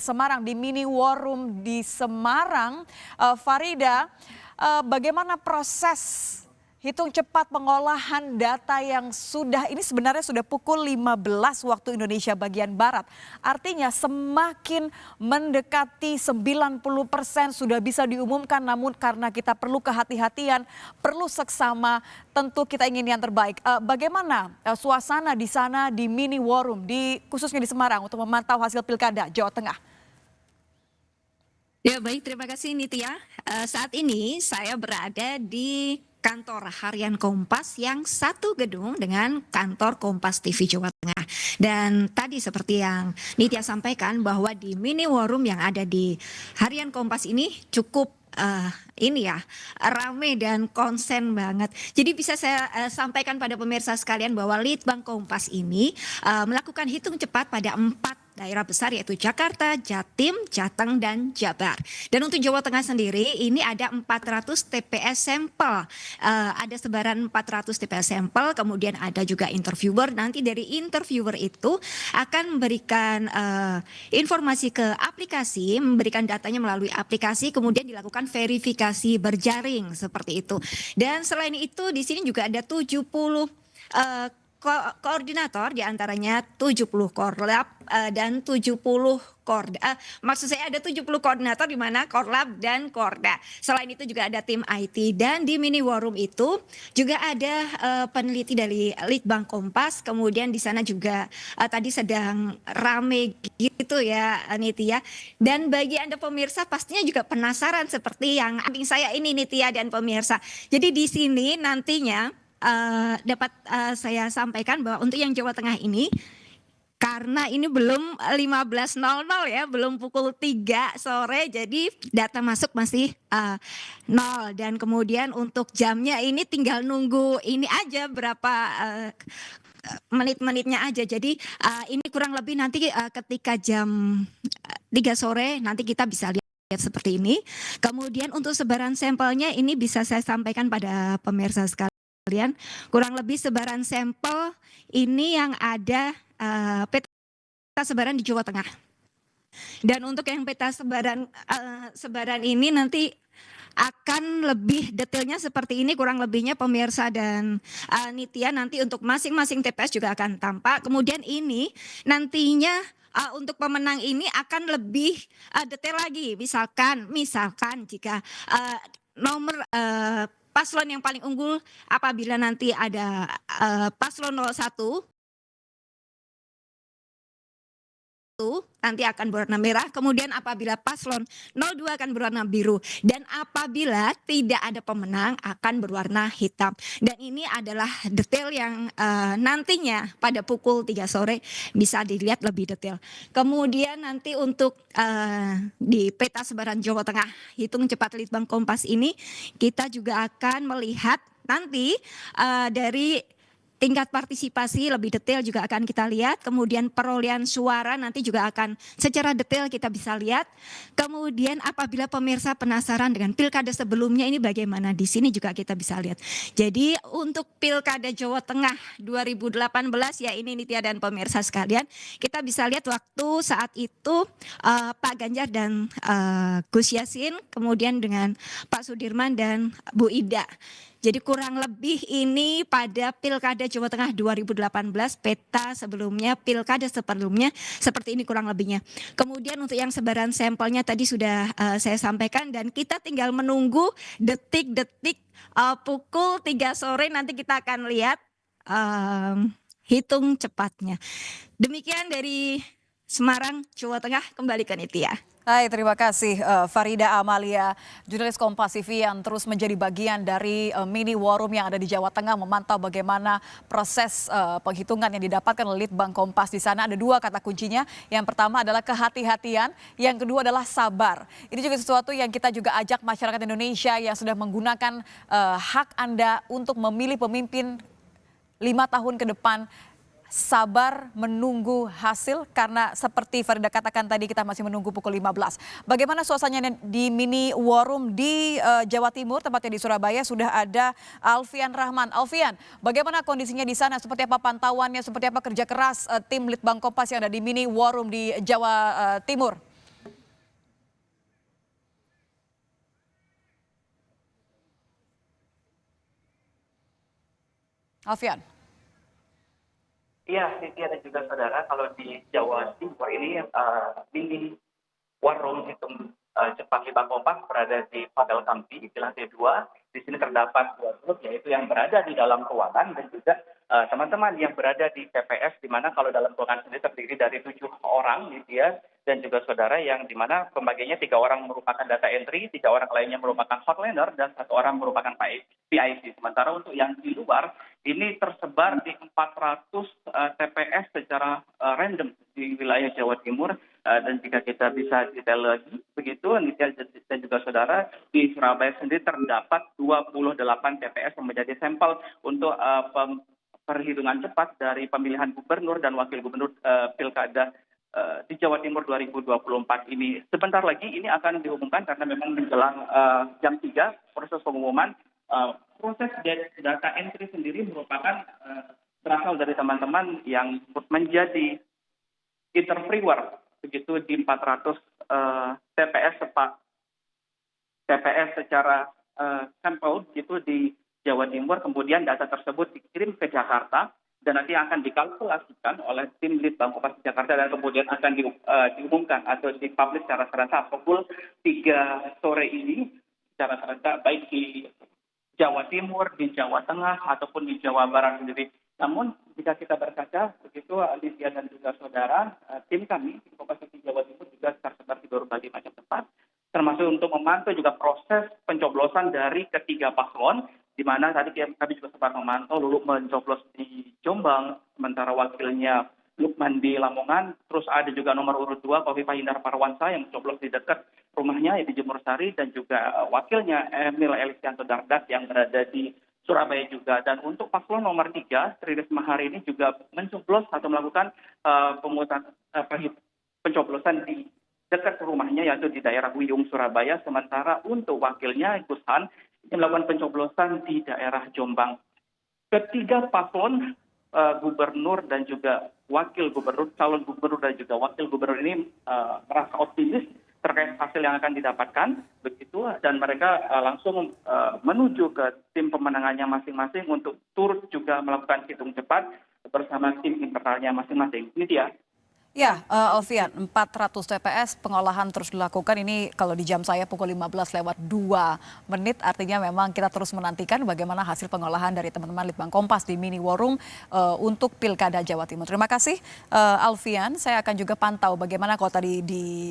Semarang di Mini War Room di Semarang. Farida, bagaimana proses hitung cepat pengolahan data yang ini sebenarnya sudah pukul 15 waktu Indonesia bagian Barat. Artinya semakin mendekati 90% sudah bisa diumumkan, namun karena kita perlu kehati-hatian, perlu seksama, tentu kita ingin yang terbaik. Bagaimana suasana di sana di Mini War Room, khususnya di Semarang untuk memantau hasil Pilkada Jawa Tengah? Ya baik, terima kasih Nitya. Saat ini saya berada di kantor harian Kompas yang satu gedung dengan kantor Kompas TV Jawa Tengah. Dan tadi seperti yang Nitya sampaikan bahwa di Mini War Room yang ada di harian Kompas ini cukup rame dan konsen banget. Jadi bisa saya sampaikan pada pemirsa sekalian bahwa Litbang Kompas ini melakukan hitung cepat pada 4 daerah besar yaitu Jakarta, Jatim, Jateng, dan Jabar. Dan untuk Jawa Tengah sendiri ini ada 400 TPS sampel. Ada sebaran 400 TPS sampel, kemudian ada juga interviewer. Nanti dari interviewer itu akan memberikan informasi ke aplikasi, memberikan datanya melalui aplikasi, kemudian dilakukan verifikasi berjaring seperti itu. Dan selain itu di sini juga ada 70 koordinator, diantaranya 70 korlap dan 70 korda. Maksud saya ada 70 koordinator di mana korlap dan korda. Selain itu juga ada tim IT, dan di Mini War Room itu juga ada peneliti dari Litbang Kompas. Kemudian di sana juga tadi sedang rame gitu ya Nitya. Dan bagi Anda pemirsa pastinya juga penasaran seperti yang saya ini Nitya dan pemirsa. Jadi di sini nantinya dapat saya sampaikan bahwa untuk yang Jawa Tengah ini, karena ini belum 15.00 ya, belum pukul 3 sore, jadi data masuk masih 0. Dan kemudian untuk jamnya ini tinggal nunggu ini aja berapa menit-menitnya aja. Jadi ini kurang lebih nanti ketika jam 3 sore nanti kita bisa lihat seperti ini. Kemudian untuk sebaran sampelnya ini bisa saya sampaikan pada pemirsa sekalian. Kurang lebih sebaran sampel ini yang ada peta sebaran di Jawa Tengah. Dan untuk yang peta sebaran ini nanti akan lebih detailnya seperti ini kurang lebihnya pemirsa dan Nitya, nanti untuk masing-masing TPS juga akan tampak. Kemudian ini nantinya untuk pemenang ini akan lebih detail lagi. Misalkan jika nomor paslon yang paling unggul apabila nanti ada paslon 01 nanti akan berwarna merah, kemudian apabila paslon 02 akan berwarna biru, dan apabila tidak ada pemenang akan berwarna hitam. Dan ini adalah detail yang nantinya pada pukul 3 sore bisa dilihat lebih detail. Kemudian nanti untuk di peta sebaran Jawa Tengah hitung cepat Litbang Kompas ini kita juga akan melihat nanti dari tingkat partisipasi lebih detail juga akan kita lihat. Kemudian perolehan suara nanti juga akan secara detail kita bisa lihat. Kemudian apabila pemirsa penasaran dengan pilkada sebelumnya ini bagaimana, di sini juga kita bisa lihat. Jadi untuk pilkada Jawa Tengah 2018 ya ini Nitya dan pemirsa sekalian, kita bisa lihat waktu saat itu Pak Ganjar dan Gus Yassin, kemudian dengan Pak Sudirman dan Bu Ida. Jadi kurang lebih ini pada Pilkada Jawa Tengah 2018, peta sebelumnya, pilkada sebelumnya seperti ini kurang lebihnya. Kemudian untuk yang sebaran sampelnya tadi sudah saya sampaikan, dan kita tinggal menunggu detik-detik pukul 3 sore nanti kita akan lihat hitung cepatnya. Demikian dari Semarang, Jawa Tengah, kembali ke Nitya. Hai, terima kasih Farida Amalia, jurnalis Kompas TV yang terus menjadi bagian dari Mini War Room yang ada di Jawa Tengah, memantau bagaimana proses penghitungan yang didapatkan oleh Litbang Kompas. Di sana ada 2 kata kuncinya. Yang pertama adalah kehati-hatian, yang kedua adalah sabar. Ini juga sesuatu yang kita juga ajak masyarakat Indonesia yang sudah menggunakan hak Anda untuk memilih pemimpin 5 tahun ke depan. Sabar menunggu hasil, karena seperti Farida katakan tadi kita masih menunggu pukul 15. Bagaimana suasananya di Mini War Room di Jawa Timur, tepatnya di Surabaya, sudah ada Alfian Rahman. Alfian, bagaimana kondisinya di sana? Seperti apa pantauannya, seperti apa kerja keras tim Litbang Kompas yang ada di Mini War Room di Jawa Timur? Alfian. Iya, Cynthia dan juga saudara, kalau di Jawa Timur ini mini warung hitung cepat Litbang Kompas berada di Hotel Kampi di lantai 2. Di sini terdapat 2 grup, yaitu yang berada di dalam ruangan dan juga teman-teman yang berada di TPS, di mana kalau dalam ruangan sendiri terdiri dari 7 orang, gitu ya, dan juga saudara, yang di mana pembagiannya 3 orang merupakan data entry, 3 orang lainnya merupakan hotliner, dan 1 orang merupakan PIC. Sementara untuk yang di luar, ini tersebar di 400 TPS secara random di wilayah Jawa Timur. Dan jika kita bisa detail lagi, begitu, Nitya dan juga saudara, di Surabaya sendiri terdapat 28 TPS yang menjadi sampel untuk perhitungan cepat dari pemilihan gubernur dan wakil gubernur Pilkada di Jawa Timur 2024 ini. Sebentar lagi ini akan diumumkan karena memang menjelang jam 3 proses pengumuman. Proses data entry sendiri merupakan berasal dari teman-teman yang menjadi interviewer begitu di 400 TPS secara sampel gitu di Jawa Timur. Kemudian data tersebut dikirim ke Jakarta dan nanti akan dikalkulasikan oleh tim Litbang Kompas Jakarta dan kemudian akan diumumkan atau dipublish secara serentak pukul 3 sore ini secara serentak, baik di Jawa Timur, di Jawa Tengah ataupun di Jawa Barat sendiri. Namun jika kita berkaca begitu, Alicia dan juga saudara, tim kami di Kompas TV Jawa Timur juga tersebar di berbagai macam tempat, termasuk untuk memantau juga proses pencoblosan dari ketiga paslon, di mana tadi kami juga sempat memantau Lulu mencoblos di Jombang, sementara wakilnya Lukman di Lamongan, terus ada juga nomor urut 2 Khofifah Indar Parawansa yang mencoblos di dekat rumahnya di Jemur Sari, dan juga wakilnya Emil Elisianto Dardak yang berada di Surabaya juga. Dan untuk paslon nomor 3, Tri Risma hari ini juga mencoblos atau melakukan pencoblosan di dekat rumahnya, yaitu di daerah Wiyung, Surabaya. Sementara untuk wakilnya Gus Han yang melakukan pencoblosan di daerah Jombang. Ketiga paslon gubernur dan juga wakil gubernur, calon gubernur dan juga wakil gubernur ini merasa optimis terkait hasil yang akan didapatkan, begitu, dan mereka langsung menuju ke tim pemenangannya masing-masing untuk turut juga melakukan hitung cepat bersama tim internalnya masing-masing. Ini dia. Ya, Alfian, 400 TPS pengolahan terus dilakukan. Ini kalau di jam saya pukul 15:02, artinya memang kita terus menantikan bagaimana hasil pengolahan dari teman-teman Litbang Kompas di Mini War Room untuk Pilkada Jawa Timur. Terima kasih, Alfian. Saya akan juga pantau bagaimana kalau tadi di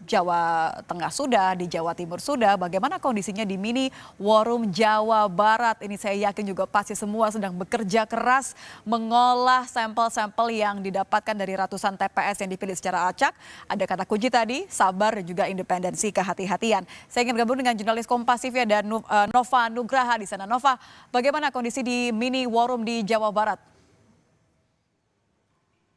Jawa Tengah sudah, di Jawa Timur sudah, bagaimana kondisinya di Mini War Room Jawa Barat. Ini saya yakin juga pasti semua sedang bekerja keras mengolah sampel-sampel yang didapatkan dari ratusan TPS yang dipilih secara acak. Ada kata kunci tadi, sabar dan juga independensi, kehati-hatian. Saya ingin gabung dengan jurnalis Kompas TV dan Nova Nugraha di sana. Nova, bagaimana kondisi di Mini War Room di Jawa Barat?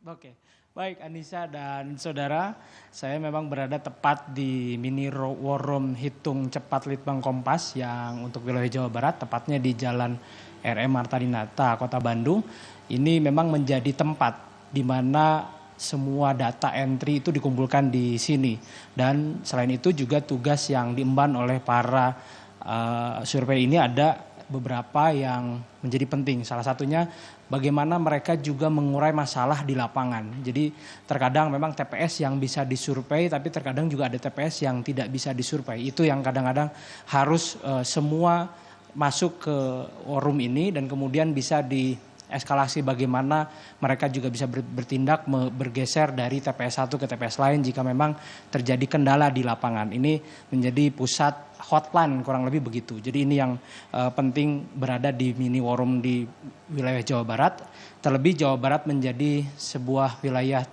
Oke. Baik Anissa dan saudara, saya memang berada tepat di Mini War Room hitung cepat Litbang Kompas yang untuk wilayah Jawa Barat, tepatnya di Jalan RM Marta Dinata, Kota Bandung. Ini memang menjadi tempat di mana semua data entry itu dikumpulkan di sini. Dan selain itu juga tugas yang diemban oleh para survei ini ada beberapa yang menjadi penting. Salah satunya bagaimana mereka juga mengurai masalah di lapangan. Jadi terkadang memang TPS yang bisa disurvei, tapi terkadang juga ada TPS yang tidak bisa disurvei. Itu yang kadang-kadang harus semua masuk ke war room ini dan kemudian bisa dieskalasi bagaimana mereka juga bisa bertindak bergeser dari TPS 1 ke TPS lain jika memang terjadi kendala di lapangan. Ini menjadi pusat hotline kurang lebih begitu. Jadi ini yang penting berada di Mini War Room di wilayah Jawa Barat. Terlebih Jawa Barat menjadi sebuah wilayah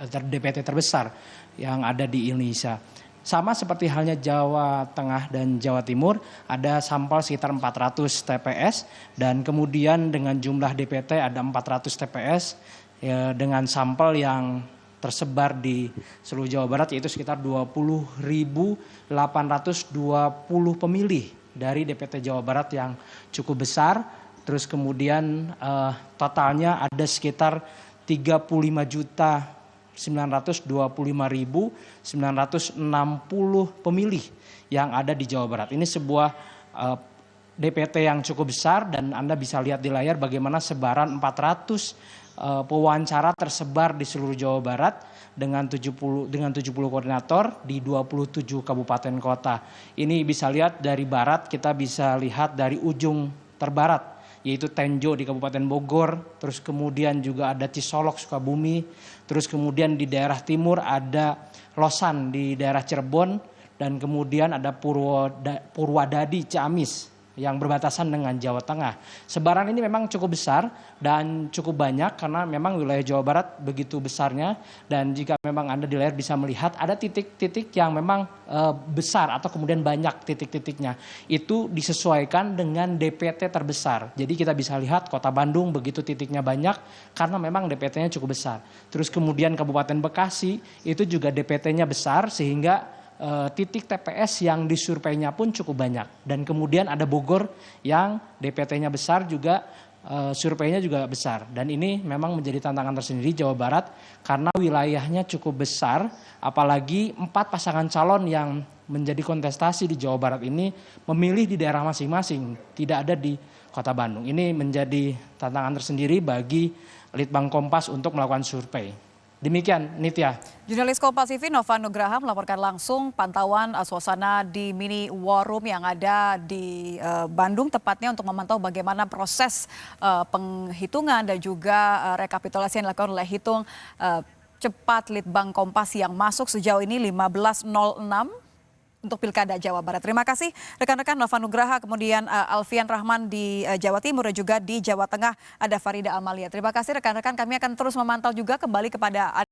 DPT terbesar yang ada di Indonesia. Sama seperti halnya Jawa Tengah dan Jawa Timur, ada sampel sekitar 400 TPS dan kemudian dengan jumlah DPT ada 400 TPS ya, dengan sampel yang tersebar di seluruh Jawa Barat yaitu sekitar 20.820 pemilih dari DPT Jawa Barat yang cukup besar. Terus kemudian totalnya ada sekitar 35.925.960 pemilih yang ada di Jawa Barat. Ini sebuah DPT yang cukup besar dan Anda bisa lihat di layar bagaimana sebaran 400 pewawancara tersebar di seluruh Jawa Barat dengan 70 koordinator di 27 kabupaten kota. Ini bisa lihat dari barat, kita bisa lihat dari ujung terbarat yaitu Tenjo di Kabupaten Bogor, terus kemudian juga ada Cisolok Sukabumi, terus kemudian di daerah timur ada Losan di daerah Cirebon, dan kemudian ada Purwadadi Ciamis yang berbatasan dengan Jawa Tengah. Sebaran ini memang cukup besar dan cukup banyak karena memang wilayah Jawa Barat begitu besarnya, dan jika memang Anda di layar bisa melihat ada titik-titik yang memang besar atau kemudian banyak titik-titiknya. Itu disesuaikan dengan DPT terbesar. Jadi kita bisa lihat Kota Bandung begitu titiknya banyak karena memang DPT-nya cukup besar. Terus kemudian Kabupaten Bekasi itu juga DPT-nya besar sehingga titik TPS yang disurveinya pun cukup banyak. Dan kemudian ada Bogor yang DPT-nya besar juga, surveinya juga besar. Dan ini memang menjadi tantangan tersendiri Jawa Barat karena wilayahnya cukup besar, apalagi 4 pasangan calon yang menjadi kontestasi di Jawa Barat ini memilih di daerah masing-masing, tidak ada di Kota Bandung. Ini menjadi tantangan tersendiri bagi Litbang Kompas untuk melakukan survei. Demikian, Nitya. Jurnalis Kompas TV Nova Nugraha melaporkan langsung pantauan suasana di mini war room yang ada di Bandung, tepatnya untuk memantau bagaimana proses penghitungan dan juga rekapitulasi yang dilakukan oleh hitung cepat Litbang Kompas yang masuk sejauh ini 15.06 untuk Pilkada Jawa Barat. Terima kasih rekan-rekan Nova Nugraha, kemudian Alfian Rahman di Jawa Timur dan juga di Jawa Tengah ada Farida Amalia. Terima kasih rekan-rekan, kami akan terus memantau juga kembali kepada